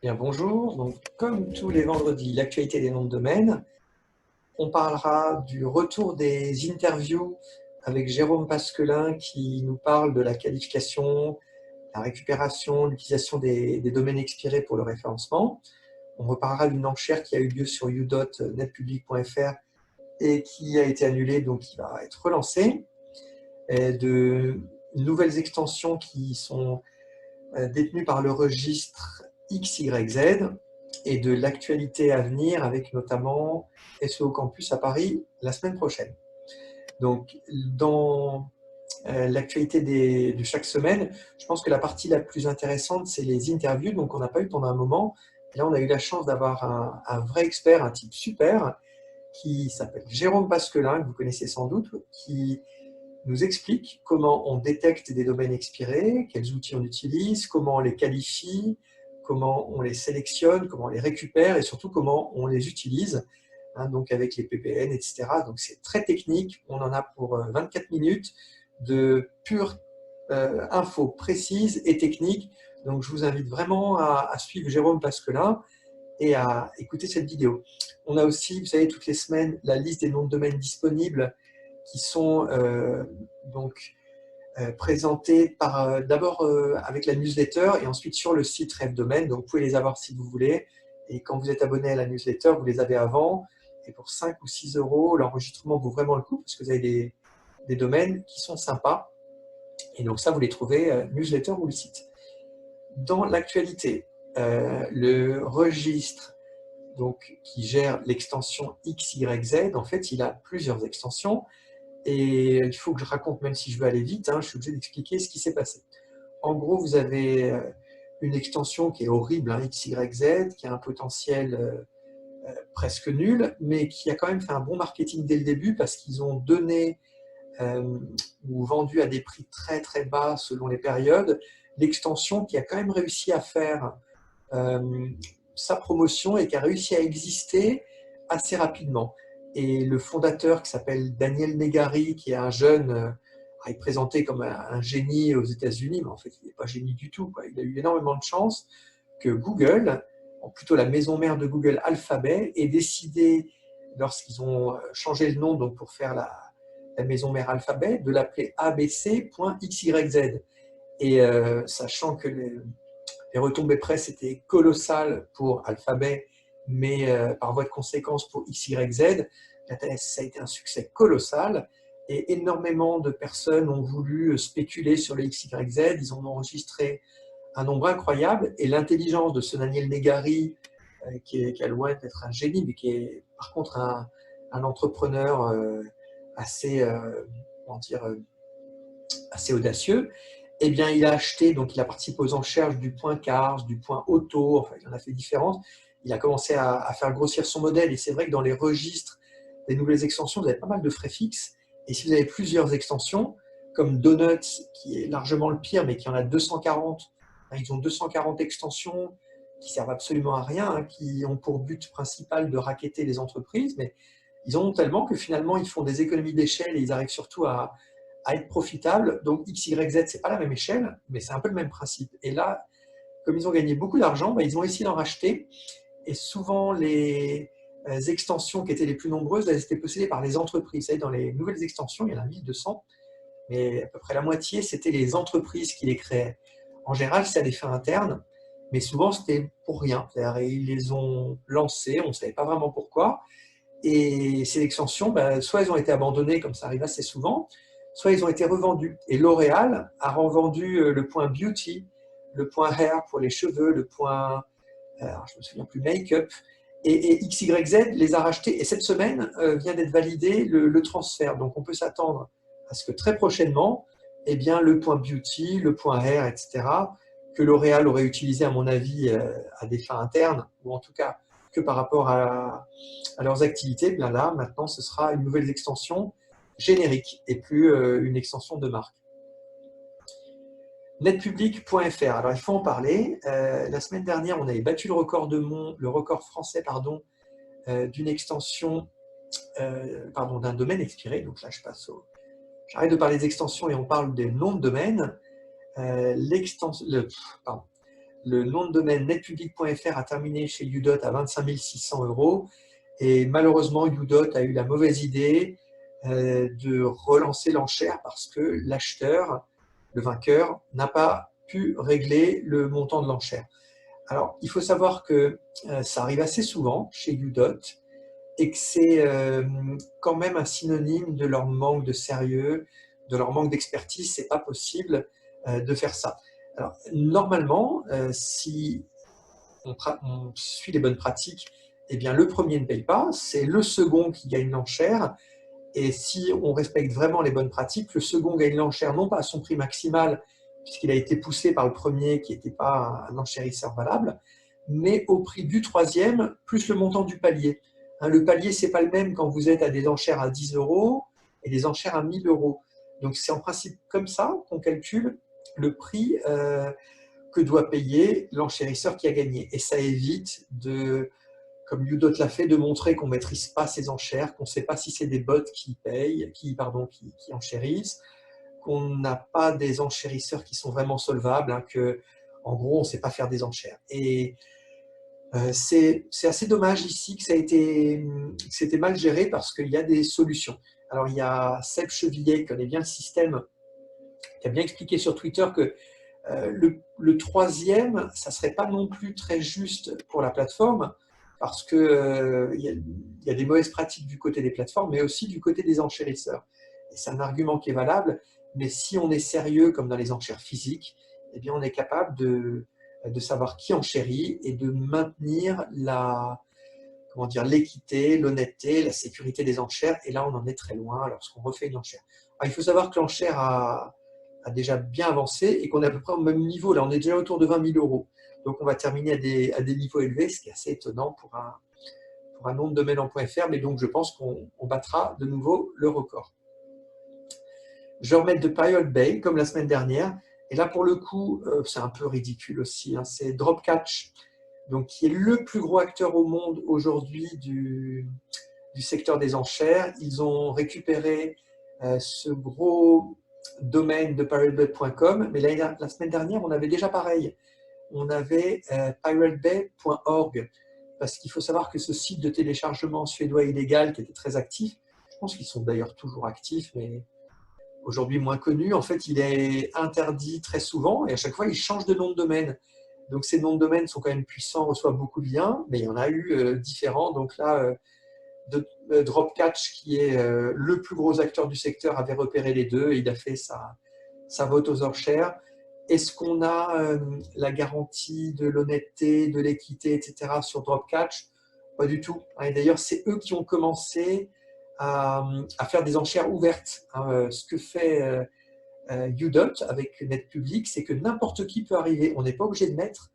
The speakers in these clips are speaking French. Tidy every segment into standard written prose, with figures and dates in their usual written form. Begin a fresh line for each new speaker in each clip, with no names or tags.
Bien, bonjour. Donc, comme tous les vendredis, l'actualité des noms de domaine, on parlera du retour des interviews avec Jérôme Pasquelin qui nous parle de la qualification, la récupération, l'utilisation des domaines expirés pour le référencement. On reparlera d'une enchère qui a eu lieu sur u.netpublic.fr et qui a été annulée, donc qui va être relancée, et de nouvelles extensions qui sont détenues par le registre XYZ et de l'actualité à venir avec notamment SEO Campus à Paris la semaine prochaine. Donc, dans l'actualité de chaque semaine, je pense que la partie la plus intéressante, c'est les interviews, donc on n'a pas eu pendant un moment. Et là, on a eu la chance d'avoir un vrai expert, un type super, qui s'appelle Jérôme Pasquelin, que vous connaissez sans doute, qui nous explique comment on détecte des domaines expirés, quels outils on utilise, comment on les qualifie, comment on les sélectionne, comment on les récupère et surtout comment on les utilise, hein, donc avec les PPN, etc. Donc c'est très technique, on en a pour 24 minutes de pure info précise et technique. Donc je vous invite vraiment à suivre Jérôme Pasquelin et à écouter cette vidéo. On a aussi, vous savez, toutes les semaines, la liste des noms de domaines disponibles qui sont donc présentés d'abord avec la newsletter et ensuite sur le site Rêve Domaine. Donc vous pouvez les avoir si vous voulez. Et quand vous êtes abonné à la newsletter, vous les avez avant. Et pour 5 ou 6 euros, l'enregistrement vaut vraiment le coup parce que vous avez des domaines qui sont sympas. Et donc ça, vous les trouvez newsletter ou le site. Dans l'actualité, le registre donc, qui gère l'extension XYZ, en fait, il a plusieurs extensions. Et il faut que je raconte, même si je veux aller vite, hein, je suis obligé d'expliquer ce qui s'est passé. En gros, vous avez une extension qui est horrible, hein, XYZ, qui a un potentiel presque nul, mais qui a quand même fait un bon marketing dès le début parce qu'ils ont donné ou vendu à des prix très très bas selon les périodes, l'extension qui a quand même réussi à faire euh, sa promotion et qui a réussi à exister assez rapidement. Et le fondateur qui s'appelle Daniel Negari, qui est un jeune, est présenté comme un génie aux États-Unis, mais en fait, il n'est pas génie du tout, quoi. Il a eu énormément de chance que Google, ou plutôt la maison mère de Google, Alphabet, ait décidé, lorsqu'ils ont changé le nom donc pour faire la maison mère Alphabet, de l'appeler abc.xyz. Et sachant que les retombées presse étaient colossales pour Alphabet, mais par voie de conséquence pour XYZ, ça a été un succès colossal et énormément de personnes ont voulu spéculer sur le XYZ. Ils ont enregistré un nombre incroyable et l'intelligence de ce Daniel Negari, qui est loin d'être un génie, mais qui est par contre un entrepreneur assez, comment dire, assez audacieux, eh bien, il a acheté, donc il a participé aux enchères du point Cars, du point Auto, enfin, il en a fait différentes. Il a commencé à faire grossir son modèle. Et c'est vrai que dans les registres des nouvelles extensions, vous avez pas mal de frais fixes. Et si vous avez plusieurs extensions, comme Donuts, qui est largement le pire, mais qui en a 240, ils ont 240 extensions qui servent absolument à rien, hein, qui ont pour but principal de racketter les entreprises, mais ils en ont tellement que finalement, ils font des économies d'échelle et ils arrivent surtout à être profitable. Donc XYZ, c'est pas la même échelle, mais c'est un peu le même principe. Et là, comme ils ont gagné beaucoup d'argent, bah, ils ont essayé d'en racheter. Et souvent, les extensions qui étaient les plus nombreuses, elles étaient possédées par les entreprises. Vous savez, dans les nouvelles extensions, il y en a 1200, mais à peu près la moitié, c'était les entreprises qui les créaient. En général, c'est à des fins internes, mais souvent, c'était pour rien. Ils les ont lancées, on ne savait pas vraiment pourquoi. Et ces extensions, ben, soit elles ont été abandonnées, comme ça arrive assez souvent, soit ils ont été revendus. Et L'Oréal a revendu le point beauty, le point hair pour les cheveux, le point, je me souviens plus, make-up, et XYZ les a rachetés. Et cette semaine vient d'être validé le transfert. Donc on peut s'attendre à ce que très prochainement, eh bien, le point beauty, le point hair, etc., que L'Oréal aurait utilisé, à mon avis, à des fins internes, ou en tout cas que par rapport à leurs activités, bien là, maintenant, ce sera une nouvelle extension générique et plus une extension de marque. Netpublic.fr, alors il faut en parler. La semaine dernière, on avait battu le record français d'une extension, d'un domaine expiré. Donc là, j'arrête de parler des extensions et on parle des noms de domaines. le nom de domaine netpublic.fr a terminé chez Udot à 25 600 €. Et malheureusement, Udot a eu la mauvaise idée de relancer l'enchère parce que l'acheteur, le vainqueur, n'a pas pu régler le montant de l'enchère. Alors, il faut savoir que ça arrive assez souvent chez Udot et que c'est quand même un synonyme de leur manque de sérieux, de leur manque d'expertise. C'est pas possible de faire ça. Alors, normalement, si on suit les bonnes pratiques, eh bien, le premier ne paye pas, c'est le second qui gagne l'enchère. Et si on respecte vraiment les bonnes pratiques, le second gagne l'enchère non pas à son prix maximal, puisqu'il a été poussé par le premier qui n'était pas un enchérisseur valable, mais au prix du troisième plus le montant du palier. Le palier, ce n'est pas le même quand vous êtes à des enchères à 10 € et des enchères à 1000 €. Donc c'est en principe comme ça qu'on calcule le prix que doit payer l'enchérisseur qui a gagné. Et ça évite de, comme Udot l'a fait, de montrer qu'on ne maîtrise pas ses enchères, qu'on ne sait pas si c'est des bots qui payent, qui enchérissent, qu'on n'a pas des enchérisseurs qui sont vraiment solvables, que, en gros, on ne sait pas faire des enchères. Et c'est assez dommage ici que c'était mal géré parce qu'il y a des solutions. Alors, il y a Seb Chevillet qui connaît bien le système, qui a bien expliqué sur Twitter que le troisième, ça ne serait pas non plus très juste pour la plateforme parce qu'il y a des mauvaises pratiques du côté des plateformes, mais aussi du côté des enchérisseurs. Et c'est un argument qui est valable, mais si on est sérieux comme dans les enchères physiques, eh bien on est capable de savoir qui enchérit et de maintenir l'équité, l'honnêteté, la sécurité des enchères. Et là, on en est très loin lorsqu'on refait une enchère. Alors, il faut savoir que l'enchère a déjà bien avancé et qu'on est à peu près au même niveau. Là, on est déjà autour de 20 000 €. Donc, on va terminer à des niveaux élevés, ce qui est assez étonnant pour un nom de domaine en .fr, mais donc je pense qu'on battra de nouveau le record. Je vais remettre de Pirate Bay, comme la semaine dernière. Et là, pour le coup, c'est un peu ridicule aussi. C'est Dropcatch, donc, qui est le plus gros acteur au monde aujourd'hui du secteur des enchères. Ils ont récupéré ce gros domaine de piratebay.com, mais la semaine dernière, on avait déjà pareil. On avait piratebay.org, parce qu'il faut savoir que ce site de téléchargement suédois illégal qui était très actif, je pense qu'ils sont d'ailleurs toujours actifs, mais aujourd'hui moins connus, en fait, il est interdit très souvent et à chaque fois, il change de nom de domaine. Donc, ces noms de domaine sont quand même puissants, reçoivent beaucoup de liens, mais il y en a eu différents. Donc là, Dropcatch, qui est le plus gros acteur du secteur, avait repéré les deux et il a fait sa vote aux enchères. Est-ce qu'on a la garantie de l'honnêteté, de l'équité, etc. sur Dropcatch? Pas du tout. Et d'ailleurs, c'est eux qui ont commencé à faire des enchères ouvertes. Ce que fait Udot avec NetPublic, c'est que n'importe qui peut arriver. On n'est pas obligé de mettre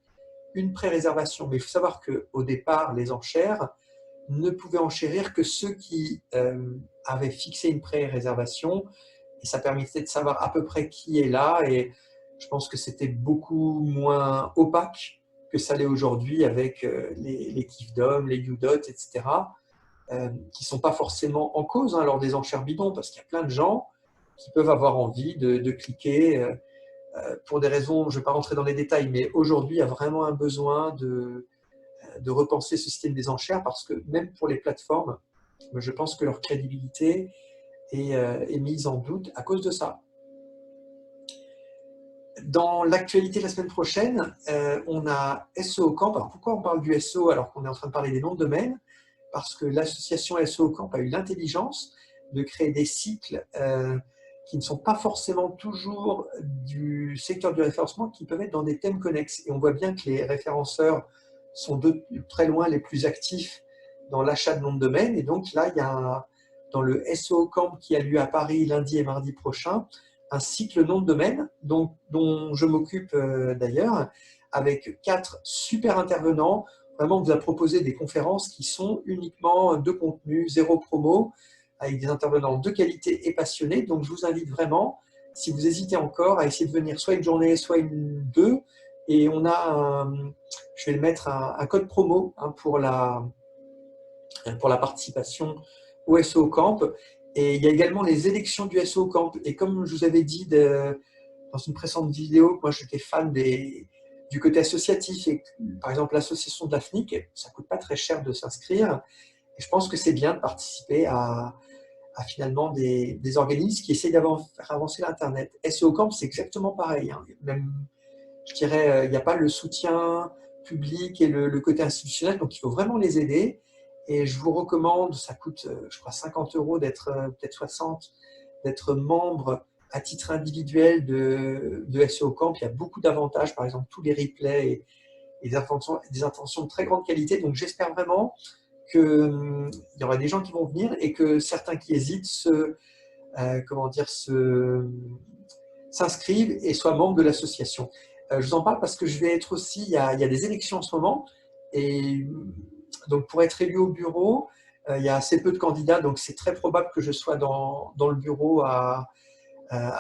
une pré-réservation. Mais il faut savoir qu'au départ, les enchères ne pouvaient enchérir que ceux qui avaient fixé une pré-réservation. Et ça permettait de savoir à peu près qui est là. Et je pense que c'était beaucoup moins opaque que ça l'est aujourd'hui avec les Kifdom, les Udot, etc., qui ne sont pas forcément en cause lors des enchères bidons, parce qu'il y a plein de gens qui peuvent avoir envie de cliquer pour des raisons, je ne vais pas rentrer dans les détails, mais aujourd'hui, il y a vraiment un besoin de repenser ce système des enchères, parce que même pour les plateformes, je pense que leur crédibilité est mise en doute à cause de ça. Dans l'actualité la semaine prochaine, on a SEO Camp. Alors pourquoi on parle du SEO alors qu'on est en train de parler des noms de domaine? Parce que l'association SEO Camp a eu l'intelligence de créer des cycles qui ne sont pas forcément toujours du secteur du référencement, qui peuvent être dans des thèmes connexes. Et on voit bien que les référenceurs sont de très loin les plus actifs dans l'achat de noms de domaine. Et donc là, il y a dans le SEO Camp qui a lieu à Paris lundi et mardi prochain, un cycle nom de domaine dont je m'occupe d'ailleurs, avec 4 super intervenants. Vraiment, on vous a proposé des conférences qui sont uniquement de contenu, zéro promo, avec des intervenants de qualité et passionnés. Donc, je vous invite vraiment, si vous hésitez encore, à essayer de venir soit une journée, soit deux. Et on a, je vais le mettre, un code promo pour la participation au SEO Camp. Et il y a également les élections du SEO Camp. Et comme je vous avais dit dans une précédente vidéo, moi j'étais fan des du côté associatif. Et, par exemple, l'association de la FNIC, ça ne coûte pas très cher de s'inscrire. Et je pense que c'est bien de participer à finalement des organismes qui essayent de faire avancer l'Internet. SEO Camp, c'est exactement pareil. Hein. Même, je dirais, il n'y a pas le soutien public et le côté institutionnel, donc il faut vraiment les aider. Et je vous recommande, ça coûte, je crois, 50 € d'être, peut-être 60, d'être membre à titre individuel de SEO Camp. Il y a beaucoup d'avantages, par exemple, tous les replays et des intentions de très grande qualité. Donc j'espère vraiment qu'il y aura des gens qui vont venir et que certains qui hésitent s'inscrivent et soient membres de l'association. Je vous en parle parce que je vais être aussi, il y a des élections en ce moment, et donc pour être élu au bureau, il y a assez peu de candidats, donc c'est très probable que je sois dans le bureau à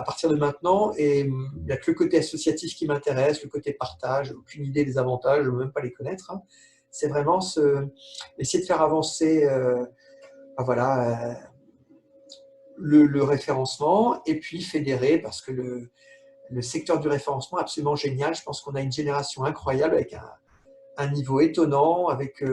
partir de maintenant, et il n'y a que le côté associatif qui m'intéresse, le côté partage, aucune idée des avantages, je ne veux même pas les connaître. Hein. C'est vraiment essayer de faire avancer voilà, le référencement, et puis fédérer, parce que le secteur du référencement est absolument génial. Je pense qu'on a une génération incroyable avec un niveau étonnant, avec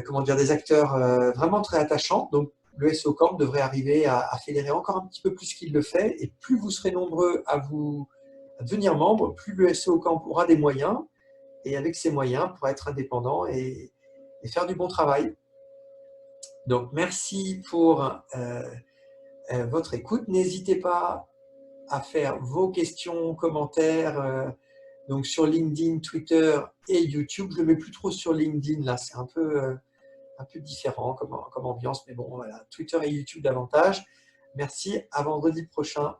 comment dire, des acteurs vraiment très attachants. Donc le SEO Camp devrait arriver à fédérer encore un petit peu plus qu'il le fait, et plus vous serez nombreux à devenir membre, plus le SEO Camp aura des moyens, et avec ces moyens pourra être indépendant et faire du bon travail. Donc merci pour votre écoute. N'hésitez pas à faire vos questions, commentaires donc sur LinkedIn, Twitter et YouTube. Je ne le mets plus trop sur LinkedIn, là c'est un peu différent comme ambiance, mais bon, voilà, Twitter et YouTube davantage. Merci, à vendredi prochain.